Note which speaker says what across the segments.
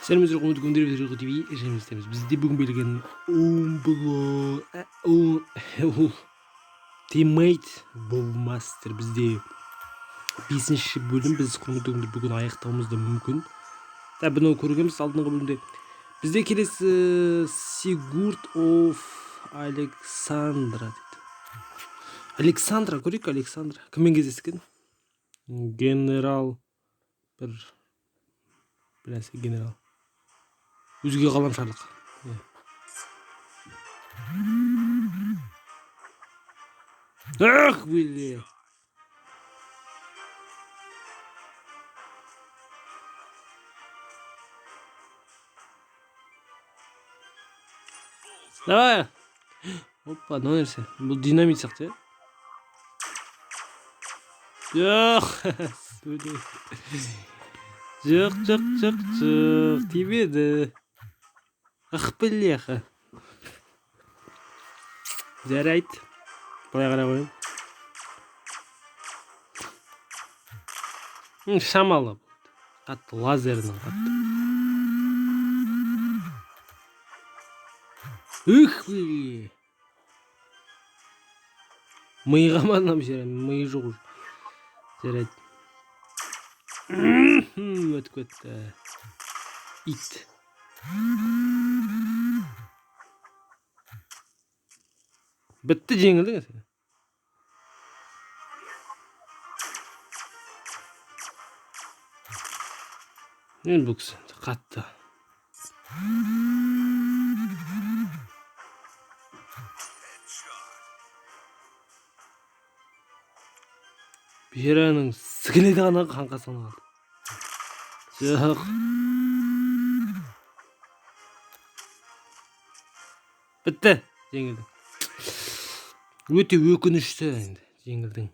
Speaker 1: Selamünaleyküm Umut Gündür TV izleyicilerimiz. Bizde bugün belirgenen Teammate Bowmaster bizde 5. bölüm biz konuduğumuz bugün ayaktığımızda mümkün. Tabi bunu ko'rganmiz aldığımız bölümde. Bizde kelesi Sigurd of Alexandra dedi. Alexandra ko'raylik Alexandra. Kimмен кездескен? General bir bilese general. Өзге ғаламшарлық. Ах, блин. Давай. Опа, мынау нәрсе. Бұл динамит сияқты, Жоқ. Жоқ. Тимеді. Ах, бляха. Жарайды. Былай қарай қояйын. Шамалы. Қатты лазердің қатты. Ух, блин. Миыға ма мына жерде? Миы жоқ уже. Жарайды. Өтіп кетті. Ит. Бітті, жеңілдің сен. Енді бұл кісі қатты. Бераның сікіледі ғана қаңқасына қалды. Жоқ. Бітті, жеңілдің. Өте өкінішті енді, жеңілдің.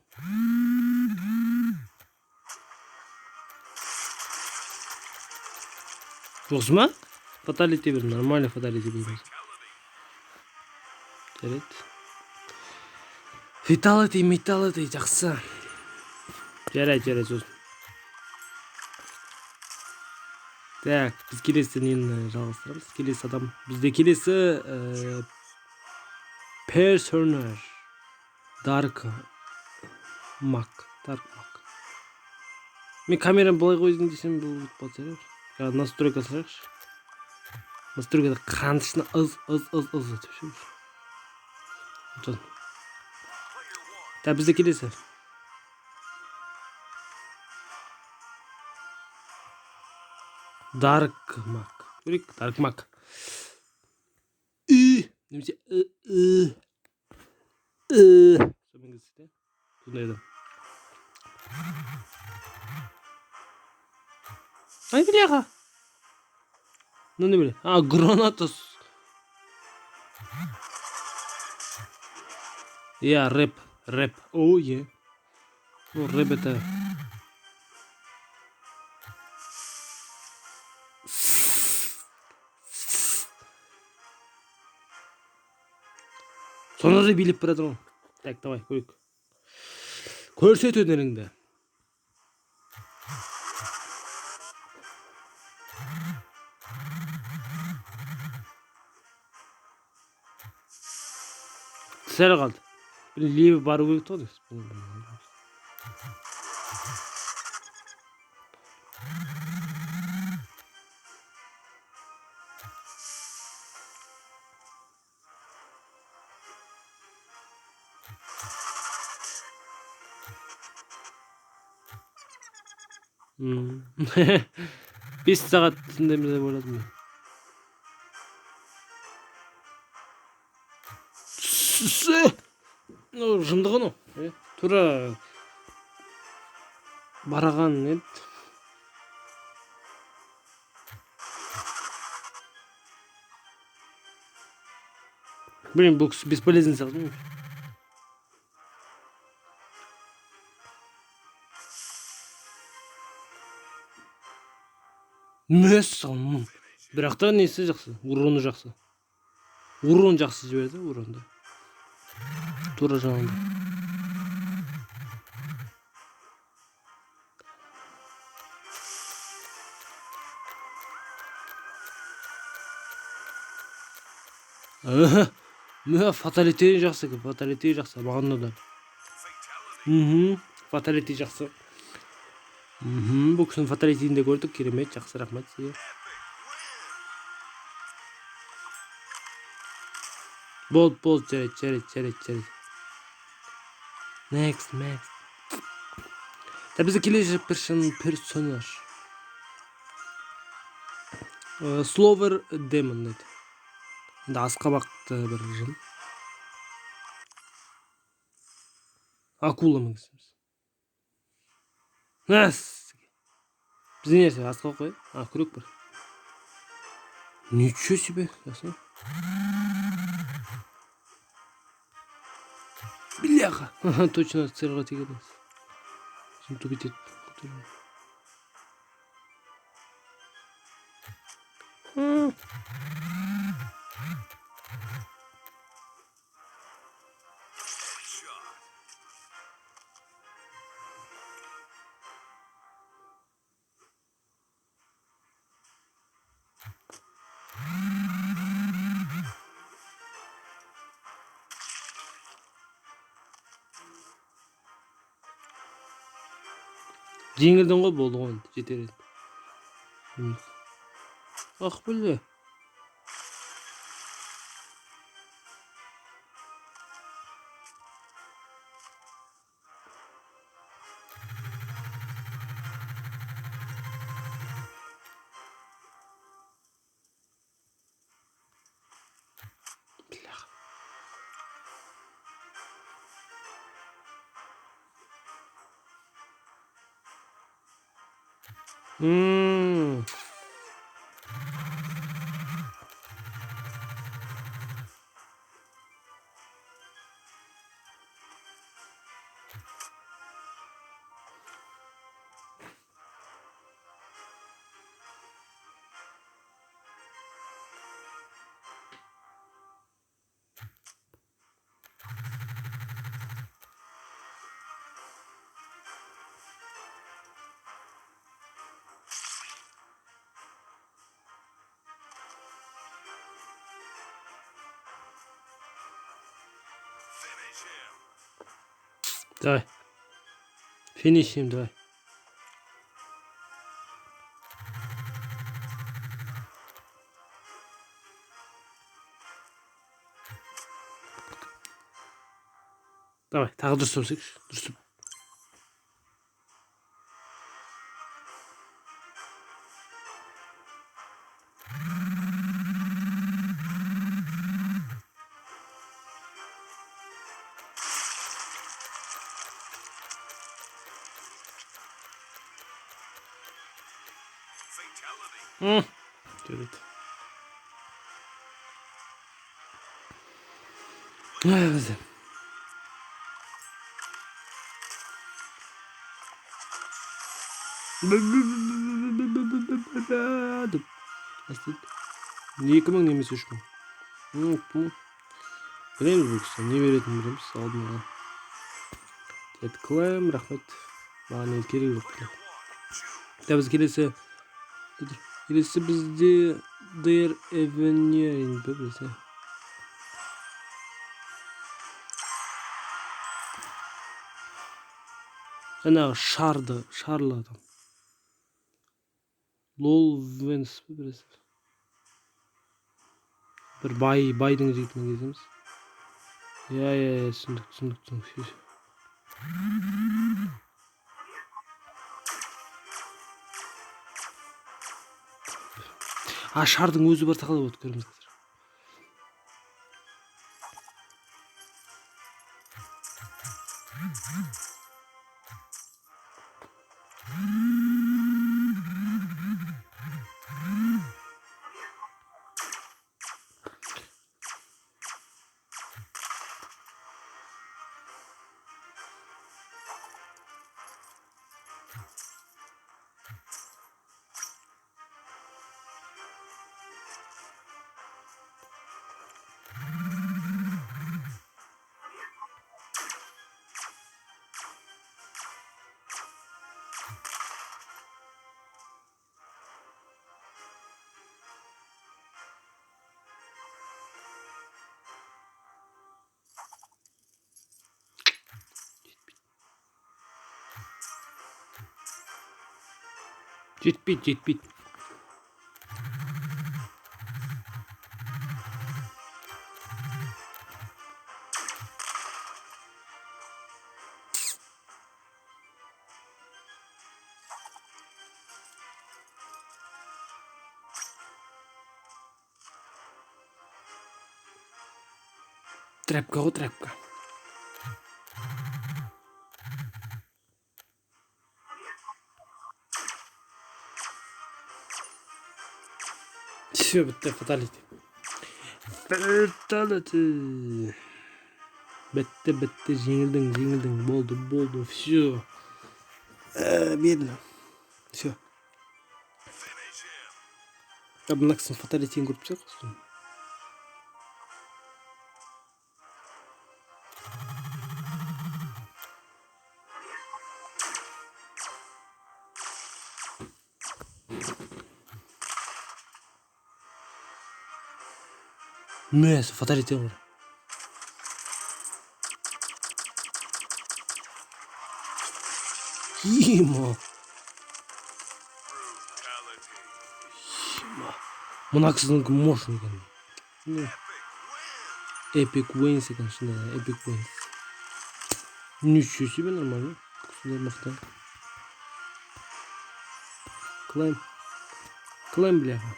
Speaker 1: Жоқсы ма? Фаталити бір, нормальный фаталити бір. Жарайды. Фаталити, жақсы. Жарайды, сөз. Так, біз келесі нені жалғастырамыз. Келесі адам. Бізде келесі Personer. Dark Mac. Мен камераны былай қойдым десем бұл ұтпады жарар. Жаңа настройка сұрайықшы. Настройкада қаншына ыз етіп жүрміз. Так, бізде келесі. Dark Mac. Көрейік, Dark Mac. Немесе сонымен кездесті. Сондай адам. Ай, бляха. Ну не бля. А, гранатас. Я рэп. О, е. Ну, рэп это... Сонда да билеп барады ғой. Так, давай, көрейік. Көрсет өнеріңді. Сәрі қалды. Бір лебі бару керек тұғы дейсіз. Бес сағат тыңдаймыз деп ойладым мен. Жындығы ну. Тура бараған еді. Блин, бұл кісі бесполезный сағыз. Мәссаған. Бірақ та несі жақсы, уроны жақсы. Урон жақсы жіберді, уронды. Тура жаңында. Mö fatality жақсы, fatality жақсы. Маған ұнады. Fatality жақсы. Бұл кісінің фаталитиін де көрдік, керемет, жақсы, рахмет сізге. Болды, жарайды. Next. Та бізде келесі персонаж. Slower Demon дейді. Енді асқабақты бір жын. Акула міңізіміз. Бізде нерсе, асқабақ қой? Күрек бір. Ничего себе, ясно? Бляха! Точно церға тегедіңіз. Şimdi tubit et. Жеңілдің ғой, болды ғой, жетер еді. Ақ біле. Давай. Финишим, давай. Давай, тағы дұрыс өсекші. Дұрыс. Görüldü. Ay kızım. Екі мың немесе 3 мың. Білеміз бұл кісі, не беретінін білеміз, алдын ала. Клайм, рахмет. Маған ел керек жоқ. Та біз келесі бізде Дэр Эвенерин бі. Жаңағы шарлы адам. Лол Венс бі. Bir байдың жігітімен кеземіз. Я, түсіндік. Шардың өзі бар тақылы болды, көріңіз қазір. Жетпейді. Трәпка ғой, трәпка. Все, бітті, фаталити. Бітті, жеңілдің, болды, все. Берді. Все. Мына кісінің фаталитиін көріп тұсақ. Несі, фаталити ғой. Ема. Мына кісінің кім мощный екен. Epic Wins екен, шынында, Epic Wins. Ничего себе, нормально. Кісілер мықты. Клайм, бляха.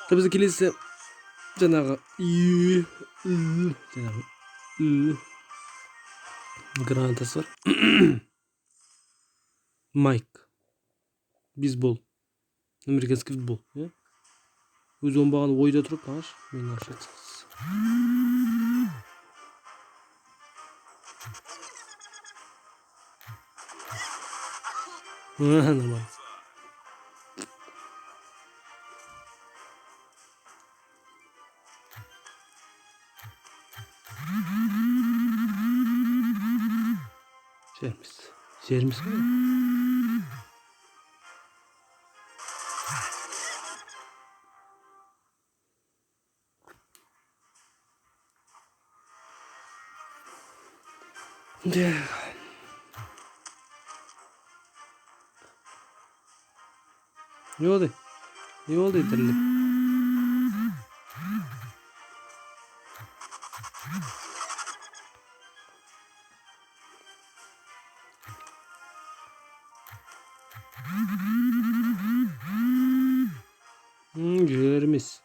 Speaker 1: Та бізді келесі жаңағы гранатасы бар. Майк. Бейсбол. Американский футбол. Өз оңбаған ойда тұрып, ағаш. Мен ақша айтсыз. Нормально. Жерміз ғой. Не oldu yeterli. Жерimiz.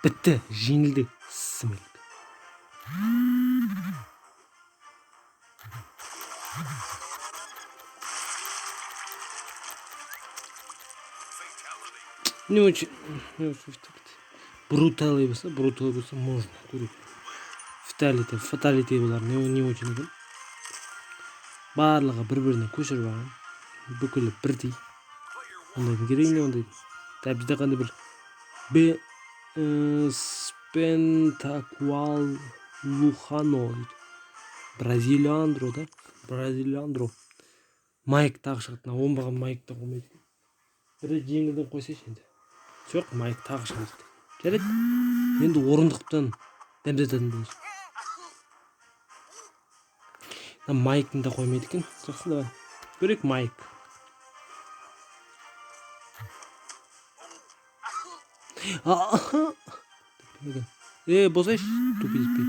Speaker 1: Bitti. Жеңілді. Смелк. Не очень бруталый болса можно. Фаталити болар не очень екен. Барлығы бір-біріне көшіріп алған. Бүкілі бірдей. Ондайдың керек не ондайды. Бізде қандай бір Спентакуал Лухано дейді. Бразилиандро да? Бразилиандро. Майк тағы шығады. Оңбаған майк та қоймайды. Бірі жеңілден қойсайшы енді. Жоқ, майк тағы шығады. Жарайды. Енді орындықтан дәмдететін болсын. Майктың да қоймайды екен. Жақсы, давай. Көрек майк. Босайшы, туписпей.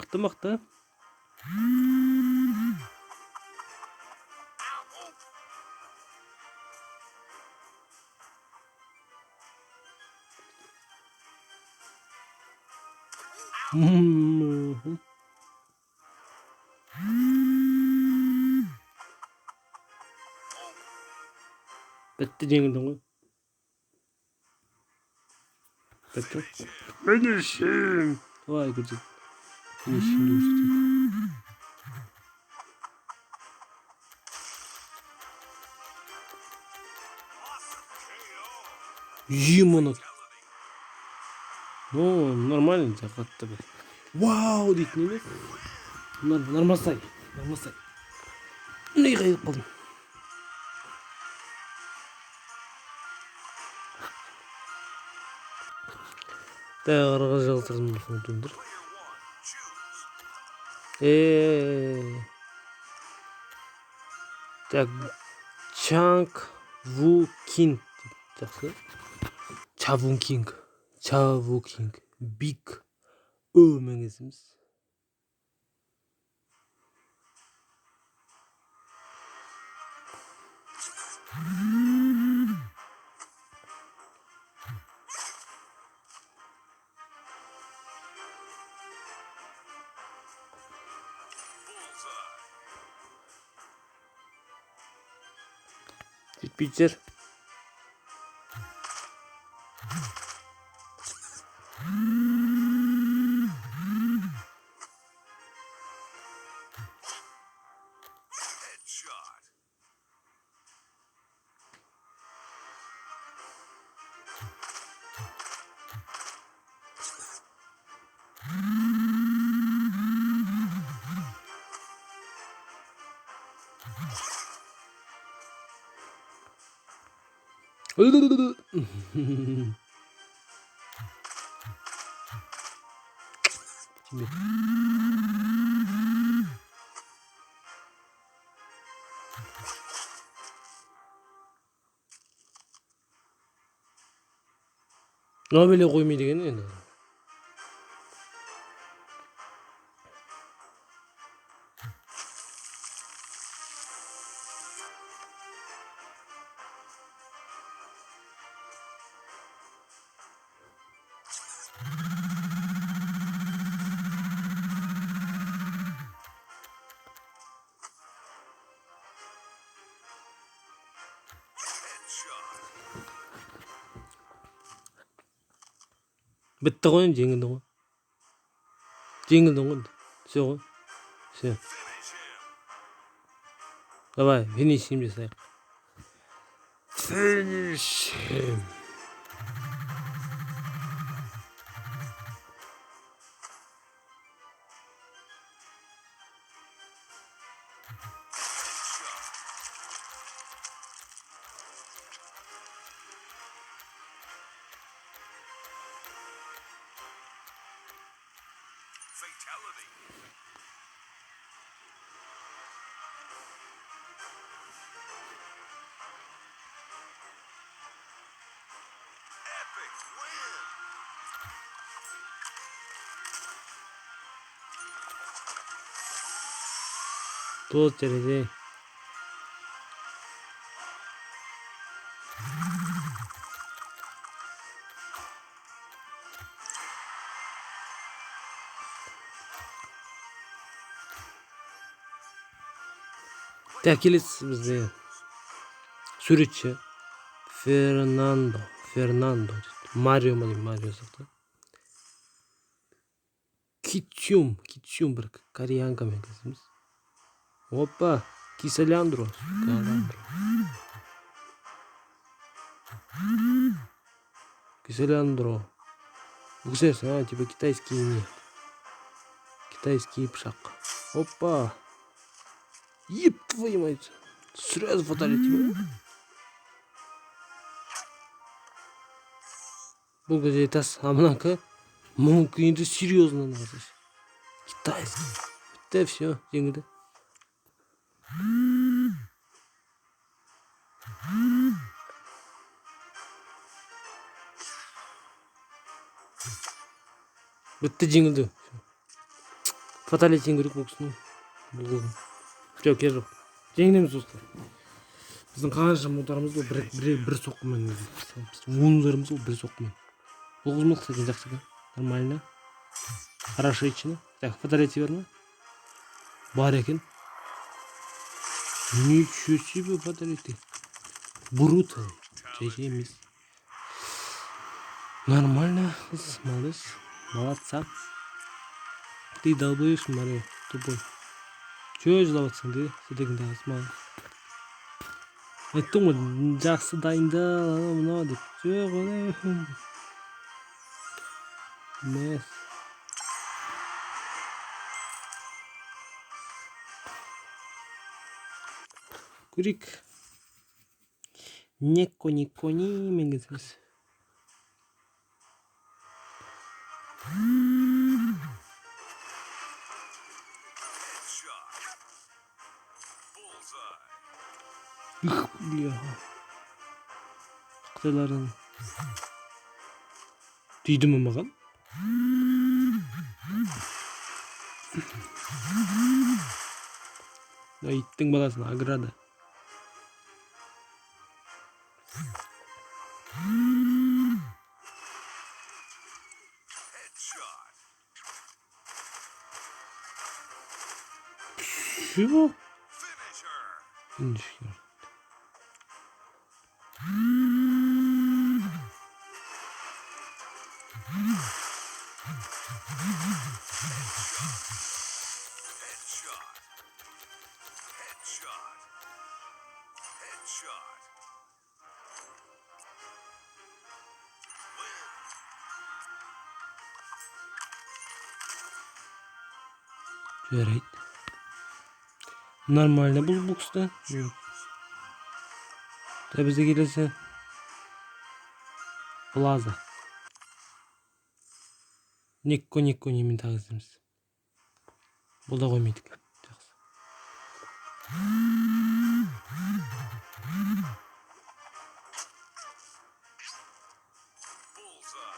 Speaker 1: Мықты. Бітті, жеңілдің ғой. Бітті. Финишинг. Давай, көрсет. Финишингді көрсетейік. Жимонок. Ну, нормально жақатты бір. Вау дейтін емес. Нормасай. Нормасай. Не қайып қалдым. Тағырға жалсырдым сондыр. Так, Чанг Ву Кинг. Жақсы. Чавун Кинг. Чаву Кинг. Биг. Меңесіміз. Жетпейдер. Şimdi. Ne böyle koymayı degeni yani. Bitti koyun jеңілдің ғой. Жеңілдің ғой. Все ғой. Все. Давай, finish him жасайық. Finish him.
Speaker 2: Fatality. Epic win.
Speaker 1: 또 때리지. Так, келесі бізде суретші Фернандо дейді. Марио ма деймін, Марио сияқты. Китчум бір кореянкамен кезіміз. Опа, Киселяндро. Киселяндро. Представляешь, типа китайский нет. Китайский пшак. Опа. Еп твою мать. Сразу фаталити. Бұл кезде тас амнака. Мүмкін енді серьезно называется. Китайский. Бітті все, жеңілді. Бітті жеңілді. Фаталити керек бұл кісінің. Жоқ, кер жоқ. Жеңілеміз достар. Біздің қаншама ұтарымыз ол бір соққымен. Біздің ұтарымыз ол бір соққымен. 9 минут, кстати, жақсы екен. Нормально. Хорошо ичіне. Так, фаталити бар ма? Бар екен. Ничего себе фаталити. Бруто. Жай емес. Нормально. Молодец. Молодца. Ты долбаешь, Марио. Тупой. Чего жылап жатсың, де? Сетегіңді ағыз, маған. Ayттым ғой, жақсы дайындал, анау мынау деп. Жоқ, оны. Емес. Көрейік. Некко-некко-не мен кетеміз.
Speaker 2: Headshot. Bullseye.
Speaker 1: Бля. Қытайлардың түйді ме маған? Иттің баласын аграды.
Speaker 2: Headshot.
Speaker 1: Şu.
Speaker 2: Finish her.
Speaker 1: İnşallah.
Speaker 2: Headshot. Headshot. Headshot. Win.
Speaker 1: Жарайды. Нормально бұл бокста. Да бізде келесі Плаза. Некко немен тағызымыз. Бұл да қоймейдік. Жақсы.
Speaker 2: Bullseye.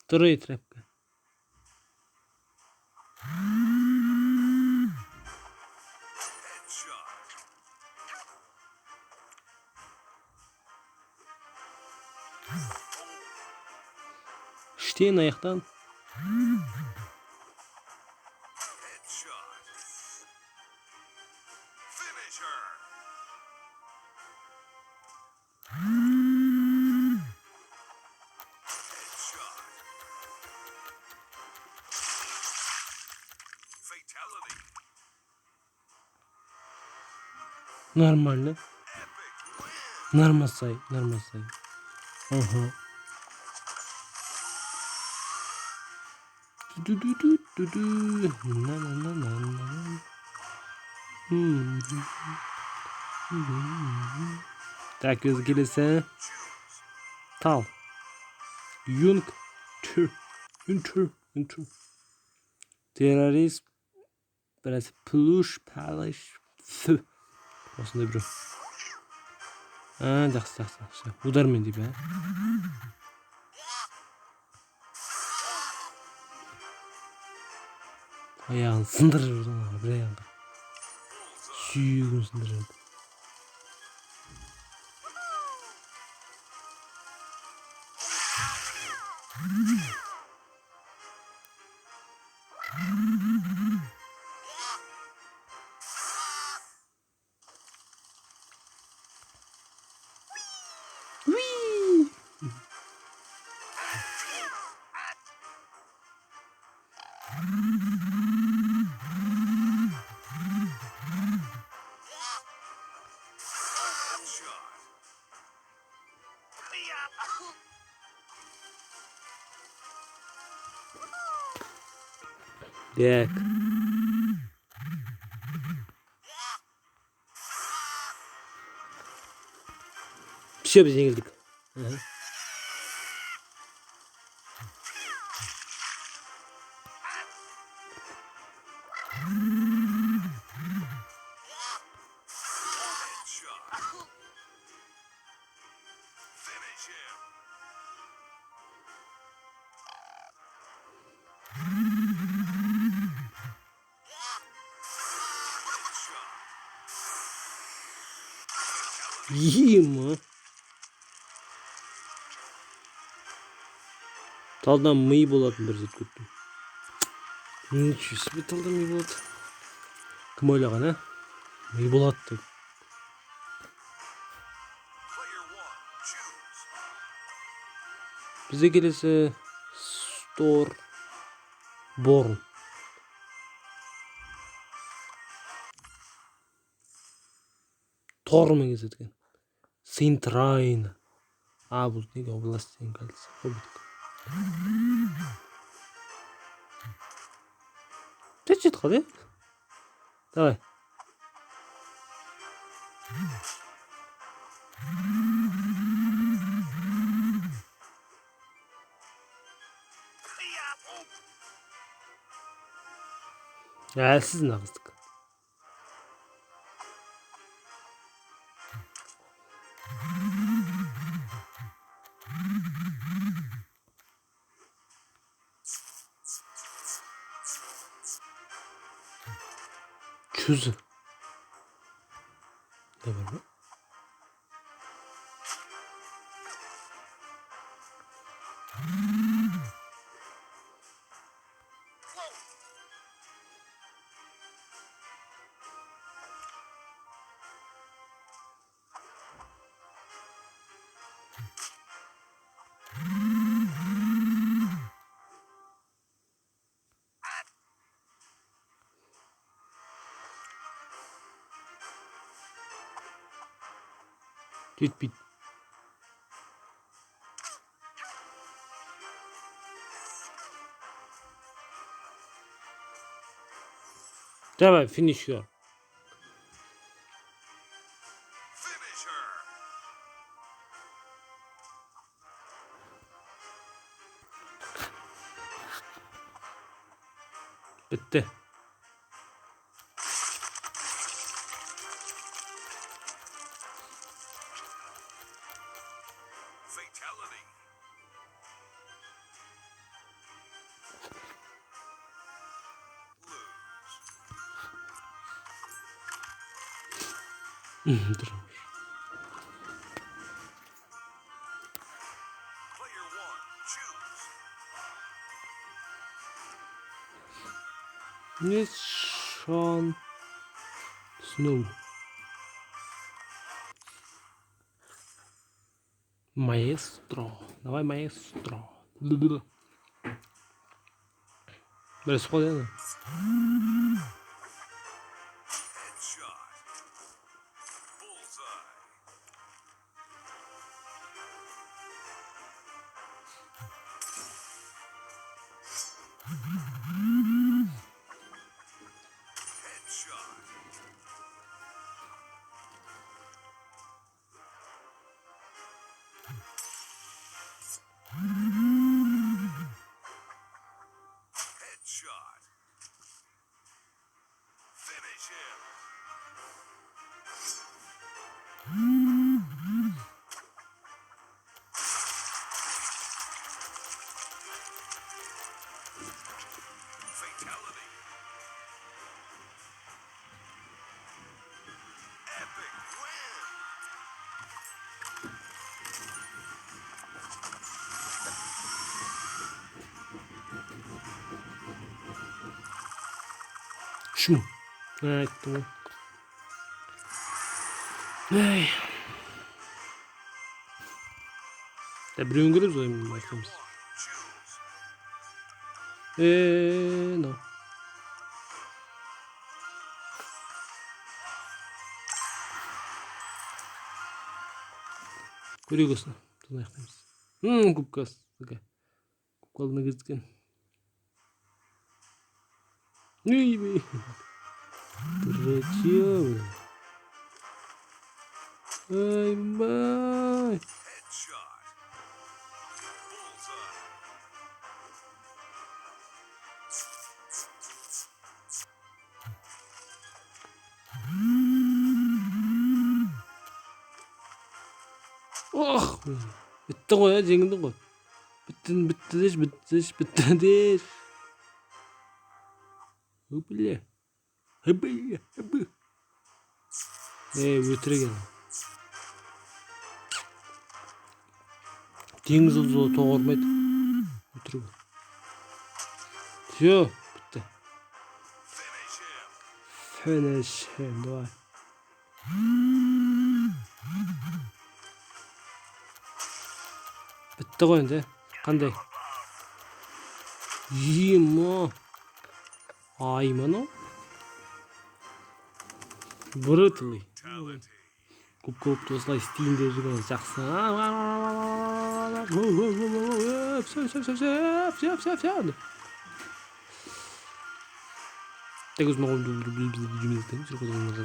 Speaker 1: Трой трепка.
Speaker 2: Headshot.
Speaker 1: Штейн аяқтан.
Speaker 2: Headshot. Finish her. Headshot. Fatality.
Speaker 1: Нормально.
Speaker 2: Epic win.
Speaker 1: Нормасай. Ага. Ду-ду-ду-ду-ду. На-на-на-на-на. Так, өз келесі. Тал. Юнг. Юнтур. Террорист. Біраз плюш, палыш. Осындай біреу. Жақсы. Удармен дейбі, Аяғын сындырып жүрді, бір аяғын. Сүйегін сындырып жүрді.
Speaker 2: Headshot.
Speaker 1: Так. Все, біз жеңілдік.
Speaker 2: Headshot. Finish him.
Speaker 1: Ема. Талдан миы болатын бір зет көттім. Ничего себе талды ми болады. Кім ойлаған, а? Ми болады деп.
Speaker 2: Player one, choose.
Speaker 1: Бізде келесі Стор Борн. Тормен кезеді екен. Синтрайн. А, бұл неге областен кальция. Ты что ходи? Давай. Әлсіз нағыздық. Чузы. Ne var mı? Жетпейді. Давай, finish your.
Speaker 2: Finish her.
Speaker 1: Bitti.
Speaker 2: Fatality. Lose.
Speaker 1: Dur.
Speaker 2: Player one, choose.
Speaker 1: Ne şan. Snow. Maestro. Давай, maestro. Böyle spor değil mi?
Speaker 2: Headshot. Bullseye. Headshot. Headshot. Finish him. Fatality. Epic win.
Speaker 1: Şu mu? Evet, tamam. Ay. Ya birini görürüz oyunu başlamış.
Speaker 2: Choose.
Speaker 1: No. Көрейік осыны. Соны аяқтаймыз. Кубкасы. Кубкалына кездіккен. Үй бей. Дұрачы. Ай-бай.
Speaker 2: Headshot. Bullseye.
Speaker 1: Oh. Bitti ғой ya, жеңілдің ғой. Бітті деш. Өпіле. Өпі. Өтірік еді. Теңіз ұлы тоғырмайды. Өтірік. Все, бітті. Finish him, давай. Bitti qo'y endi. Qanday? Yimo. Aymano. Brutally.
Speaker 2: Brutality.
Speaker 1: Ko'p do'stlar Steam'da yurgan yaxshi. Tego znowu widzimy ten, że chodzi o nas,